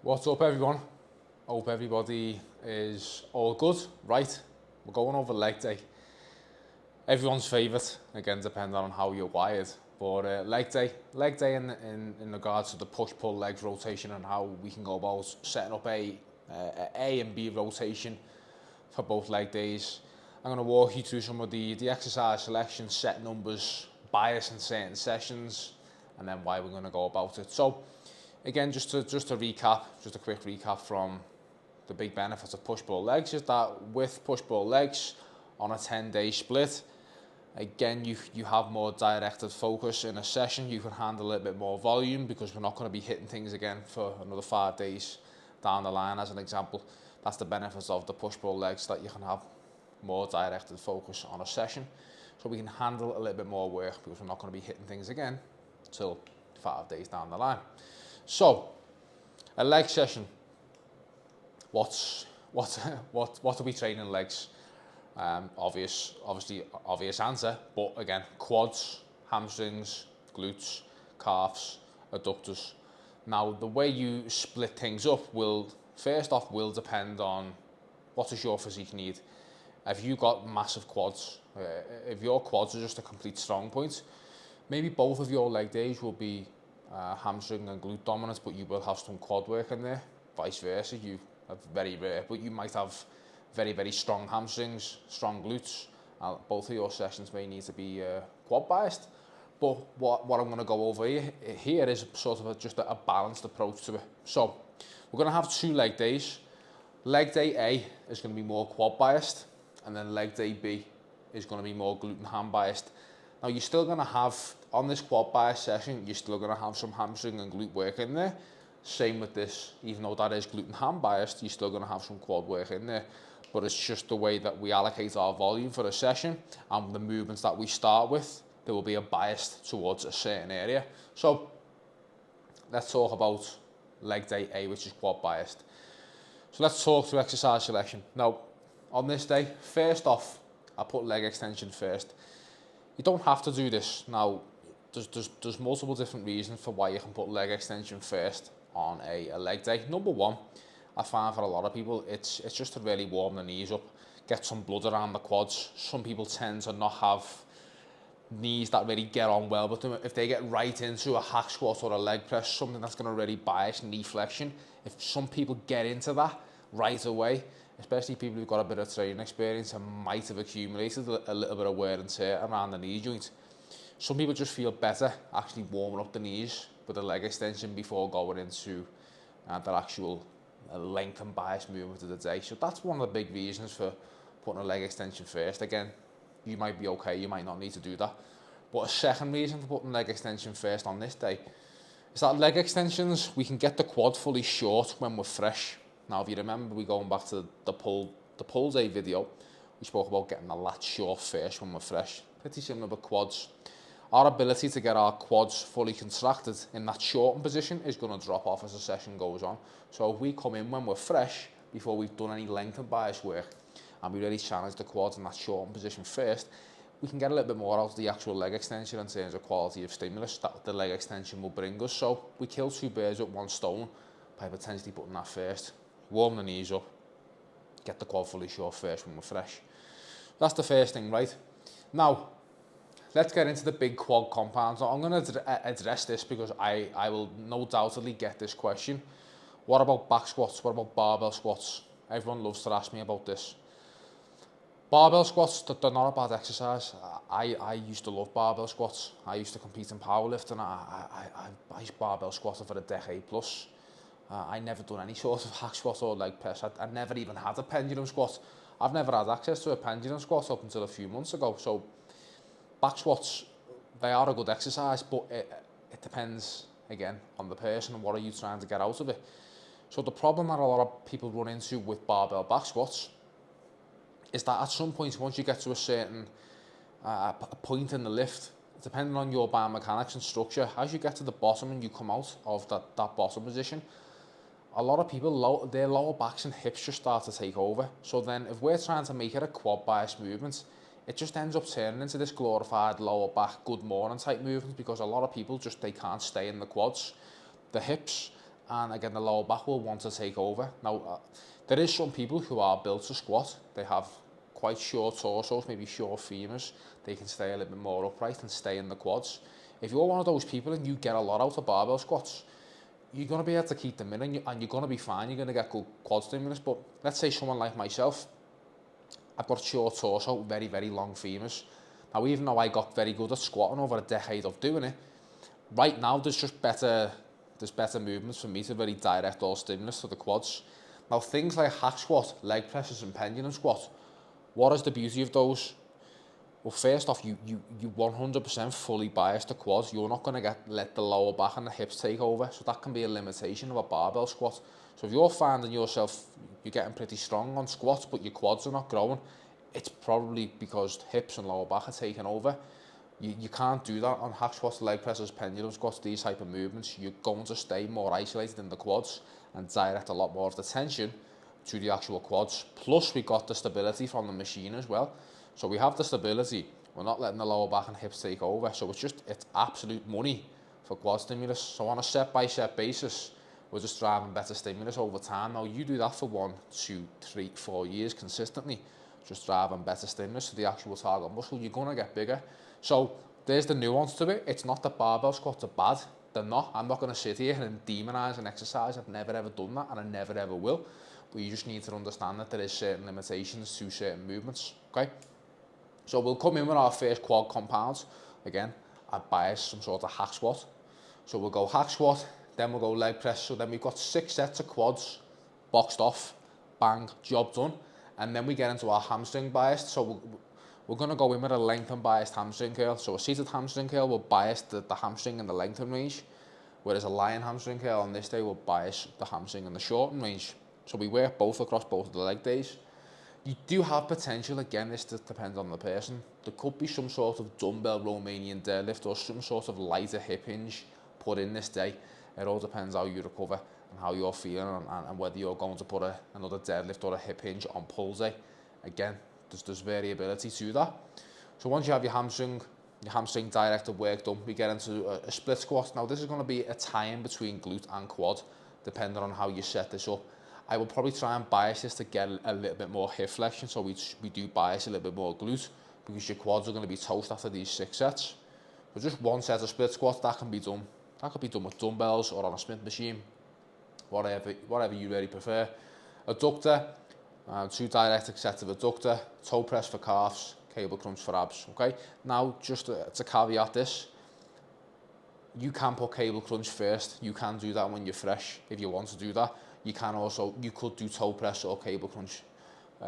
What's up, everyone? Hope everybody is all good. Right, we're going over leg day. Everyone's favourite, again, depending on how you're wired. But leg day in regards to the push-pull legs rotation and how we can go about setting up a and B rotation for both leg days. I'm going to walk you through some of the exercise selection, set numbers, bias in certain sessions, and then why we're going to go about it. So, again, just to recap, just a quick recap from the big benefits of push-pull legs is that with push-pull legs on a 10-day split, again, you have more directed focus in a session. You can handle a little bit more volume because we're not going to be hitting things again for another 5 days down the line, as an example. That's the benefits of the push-pull legs, that you can have more directed focus on a session. So we can handle a little bit more work because we're not going to be hitting things again till 5 days down the line. So, a leg session. What are we training legs? Obviously obvious answer, but again, quads, hamstrings, glutes, calves, adductors. Now, the way you split things up will depend on what does your physique need. If you got massive quads, if your quads are just a complete strong point, maybe both of your leg days will be hamstring and glute dominant, but you will have some quad work in there. Vice versa, you have very rare, but you might have very, very strong hamstrings, strong glutes. Both of your sessions may need to be quad biased. But what I'm going to go over here is sort of just a balanced approach to it. So we're going to have 2 leg days. Leg day A is going to be more quad biased, and then leg day B is going to be more glute and ham biased. Now, you're still going to have, on this quad bias session, you're still going to have some hamstring and glute work in there. Same with this, even though that is glute and ham biased, you're still going to have some quad work in there. But it's just the way that we allocate our volume for a session and the movements that we start with, there will be a bias towards a certain area. So let's talk about leg day A, which is quad biased. So let's talk through exercise selection. Now, on this day, first off, I put leg extension first. You don't have to do this. Now, there's multiple different reasons for why you can put leg extension first on a leg day. Number one, I find for a lot of people, it's just to really warm the knees up, get some blood around the quads. Some people tend to not have knees that really get on well with them. If they get right into a hack squat or a leg press, something that's going to really bias knee flexion, if some people get into that right away, especially people who've got a bit of training experience and might have accumulated a little bit of wear and tear around the knee joint, some people just feel better actually warming up the knees with a leg extension before going into their actual length and bias movement of the day. So that's one of the big reasons for putting a leg extension first. Again, you might be okay, you might not need to do that. But a second reason for putting leg extension first on this day is that leg extensions, we can get the quad fully short when we're fresh. Now, if you remember, we going back to the pull day video, we spoke about getting the lat short first when we're fresh. Pretty similar with quads. Our ability to get our quads fully contracted in that shortened position is going to drop off as the session goes on. So if we come in when we're fresh, before we've done any length and bias work, and we really challenge the quads in that shortened position first, we can get a little bit more out of the actual leg extension in terms of quality of stimulus that the leg extension will bring us. So we kill 2 birds with 1 stone by potentially putting that first. Warm the knees up, get the quad fully short first when we're fresh. That's the first thing, right? Now, let's get into the big quad compounds. Now, I'm going to address this because I will no doubtedly get this question. What about back squats? What about barbell squats? Everyone loves to ask me about this. Barbell squats, they're not a bad exercise. I used to love barbell squats. I used to compete in powerlifting. I used barbell squatting for a decade plus. I never done any sort of hack squat or leg press. I never even had a pendulum squat. I've never had access to a pendulum squat up until a few months ago. So back squats, they are a good exercise, but it depends, again, on the person and what are you trying to get out of it. So the problem that a lot of people run into with barbell back squats is that at some point, once you get to a certain point in the lift, depending on your biomechanics and structure, as you get to the bottom and you come out of that bottom position, a lot of people, their lower backs and hips just start to take over. So then if we're trying to make it a quad bias movement, it just ends up turning into this glorified lower back good morning type movement because a lot of people they can't stay in the quads. The hips and again the lower back will want to take over. Now, there is some people who are built to squat. They have quite short torsos, maybe short femurs. They can stay a little bit more upright and stay in the quads. If you're one of those people and you get a lot out of barbell squats, you're going to be able to keep them in, and you're going to be fine. You're going to get good quad stimulus. But let's say someone like myself, I've got short torso, very, very long femurs. Now, even though I got very good at squatting over a decade of doing it, right now there's better movements for me to very direct all stimulus to the quads. Now, things like hack squat, leg presses and pendulum squat, what is the beauty of those? Well, first off, you 100% fully bias the quads. You're not going to let the lower back and the hips take over. So that can be a limitation of a barbell squat. So if you're finding yourself, you're getting pretty strong on squats, but your quads are not growing, it's probably because hips and lower back are taking over. You can't do that on hack squats, leg presses, pendulum squats, these type of movements. You're going to stay more isolated in the quads and direct a lot more of the tension to the actual quads. Plus, we got the stability from the machine as well. So we have the stability. We're not letting the lower back and hips take over. So it's absolute money for quad stimulus. So on a step-by-step basis, we're just driving better stimulus over time. Now, you do that for 1, 2, 3, 4 years consistently, just driving better stimulus to the actual target muscle, you're going to get bigger. So there's the nuance to it. It's not that barbell squats are bad. They're not. I'm not going to sit here and demonize an exercise. I've never ever done that, and I never ever will. But you just need to understand that there is certain limitations to certain movements. Okay. So we'll come in with our first quad compound. Again, I bias some sort of hack squat. So we'll go hack squat, then we'll go leg press. So then we've got 6 sets of quads, boxed off, bang, job done. And then we get into our hamstring bias. So we're going to go in with a lengthen biased hamstring curl. So a seated hamstring curl will bias the hamstring in the lengthen range, whereas a lying hamstring curl on this day will bias the hamstring in the shorten range. So we work both across both of the leg days. You do have potential, again, this depends on the person. There could be some sort of dumbbell Romanian deadlift or some sort of lighter hip hinge put in this day. It all depends how you recover and how you're feeling, and whether you're going to put another deadlift or a hip hinge on pull day. Again, there's variability to that. So once you have your hamstring directed work done, we get into a split squat. Now this is going to be a tie-in between glute and quad, depending on how you set this up. I will probably try and bias this to get a little bit more hip flexion, so we do bias a little bit more glute, because your quads are going to be toast after these 6 sets. But just one set of split squats, that can be done. That could be done with dumbbells or on a Smith machine, whatever you really prefer. Adductor, 2 directed sets of adductor, toe press for calves, cable crunch for abs. Okay. Now, just to caveat this, you can put cable crunch first. You can do that when you're fresh if you want to do that. You could do toe press or cable crunch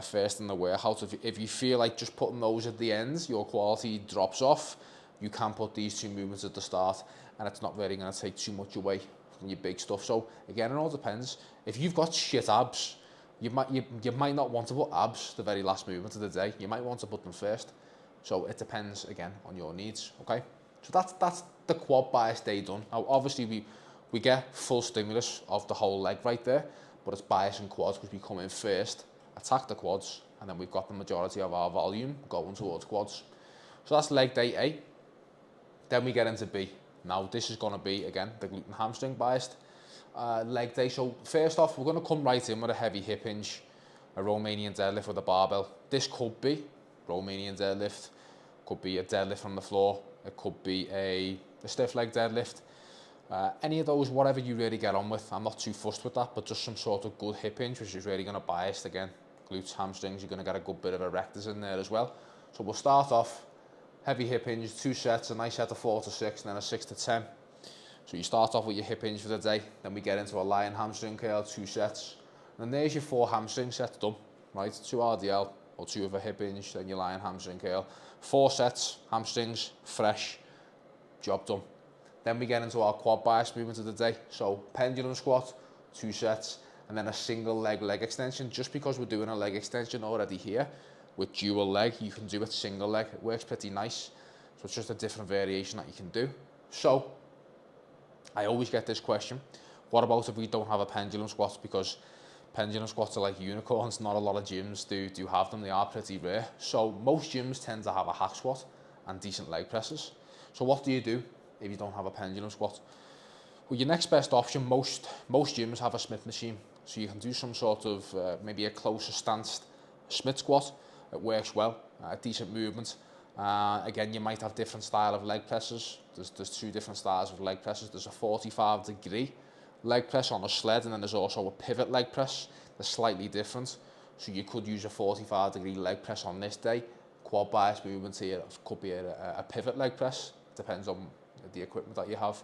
first in the workout. If you feel like just putting those at the end, your quality drops off, you can put these 2 movements at the start, and it's not really going to take too much away from your big stuff. So again, it all depends. If you've got shit abs, you might not want to put abs the very last movement of the day. You might want to put them first. So it depends, again, on your needs. Okay. So that's the quad bias day done. Now, obviously, we get full stimulus of the whole leg right there, but it's bias and quads because we come in first, attack the quads, and then we've got the majority of our volume going towards quads. So that's leg day A. Then we get into B. Now this is going to be, again, the glute and hamstring biased leg day. So first off, we're going to come right in with a heavy hip hinge, a Romanian deadlift with a barbell. This could be Romanian deadlift, could be a deadlift from the floor, it could be a stiff leg deadlift. Any of those, whatever you really get on with. I'm not too fussed with that, but just some sort of good hip hinge, which is really going to bias, again, glutes, hamstrings. You're going to get a good bit of erectors in there as well. So we'll start off heavy hip hinge, 2 sets, a nice set of 4 to 6, and then a 6 to 10. So you start off with your hip hinge for the day, then we get into a lying hamstring curl, 2 sets, and then there's your 4 hamstring sets done, right? 2 RDL or 2 of a hip hinge, then your lying hamstring curl, 4 sets, hamstrings, fresh, job done. Then we get into our quad bias movement of the day. So pendulum squat, 2 sets, and then a single leg extension. Just because we're doing a leg extension already here, with dual leg, you can do it single leg. It works pretty nice. So it's just a different variation that you can do. So I always get this question, what about if we don't have a pendulum squat? Because pendulum squats are like unicorns. Not a lot of gyms do have them. They are pretty rare. So most gyms tend to have a hack squat and decent leg presses. So what do you do if you don't have a pendulum squat? Well, your next best option, most gyms have a Smith machine, so you can do some sort of maybe a closer stance Smith squat. It works well, a decent movement. Again, you might have different style of leg presses. There's two different styles of leg presses. There's a 45-degree leg press on a sled, and then there's also a pivot leg press. They're slightly different. So you could use a 45-degree leg press on this day. Quad bias movement here could be a pivot leg press. Depends on the equipment that you have.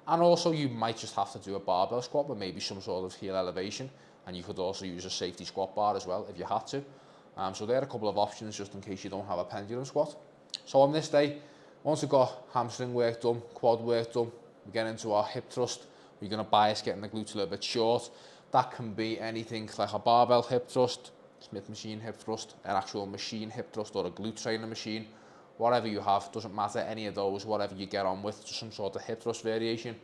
And also you might just have to do a barbell squat with maybe some sort of heel elevation, and you could also use a safety squat bar as well if you had to. So there are a couple of options just in case you don't have a pendulum squat. So on this day, once we've got hamstring work done, quad work done, we get into our hip thrust. We're going to bias getting the glutes a little bit short. That can be anything like a barbell hip thrust, Smith machine hip thrust, an actual machine hip thrust, or a glute trainer machine. Whatever you have, doesn't matter, any of those, whatever you get on with, just some sort of hip thrust variation.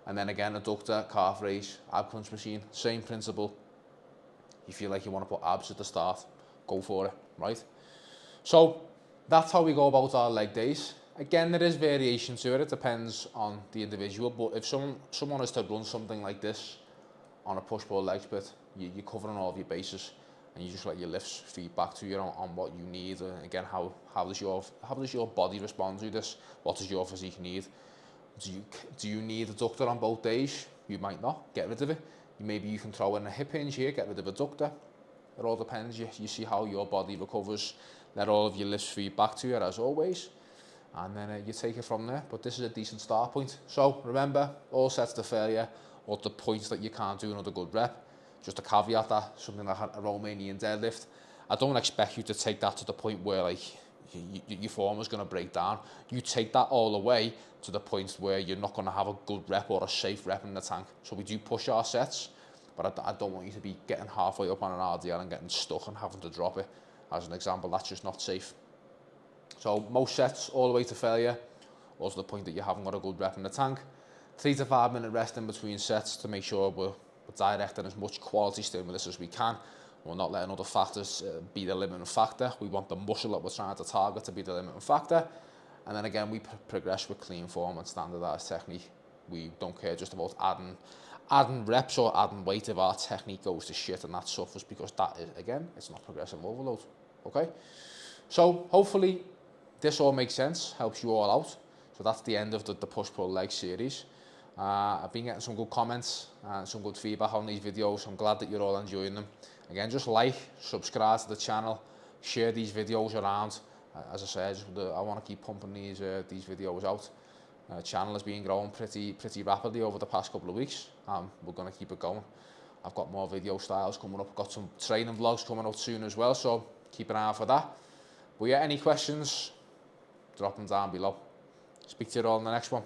And then again, adductor, calf raise, ab crunch machine, same principle. You feel like you want to put abs at the start, go for it, right? So that's how we go about our leg days. Again, there is variation to it. It depends on the individual. But if someone is to run something like this on a push-pull leg split, you're covering all of your bases, and you just let your lifts feed back to you on what you need. And again, how does your body respond to this? What does your physique need? Do you need adductor on both days? You might not. Get rid of it. Maybe you can throw in a hip hinge here, get rid of adductor. It all depends. You see how your body recovers. Let all of your lifts feed back to you as always, and then you take it from there. But this is a decent start point. So remember, all sets to failure, or the points that you can't do another good rep. Just a caveat that something like a Romanian deadlift, I don't expect you to take that to the point where like your form is going to break down. You take that all the way to the point where you're not going to have a good rep or a safe rep in the tank. So we do push our sets, but I don't want you to be getting halfway up on an RDL and getting stuck and having to drop it. As an example, that's just not safe. So most sets all the way to failure, or to the point that you haven't got a good rep in the tank. 3 to 5 minute rest in between sets to make sure we're directing as much quality stimulus as we can. We're not letting other factors be the limiting factor. We want the muscle that we're trying to target to be the limiting factor. And then again, we progress with clean form and standardized technique. We don't care just about adding reps or adding weight if our technique goes to shit and that suffers, because that is, again, it's not progressive overload. Okay? So hopefully this all makes sense, helps you all out. So that's the end of the push-pull leg series. I've been getting some good comments and some good feedback on these videos. I'm glad that you're all enjoying them. Again, just like, subscribe to the channel, share these videos around. As I said, I want to keep pumping these videos out. Channel has been growing pretty rapidly over the past couple of weeks. We're going to keep it going. I've got more video styles coming up. I've got some training vlogs coming out soon as well, so keep an eye out for that. But yeah, any questions, drop them down below. Speak to you all in the next one.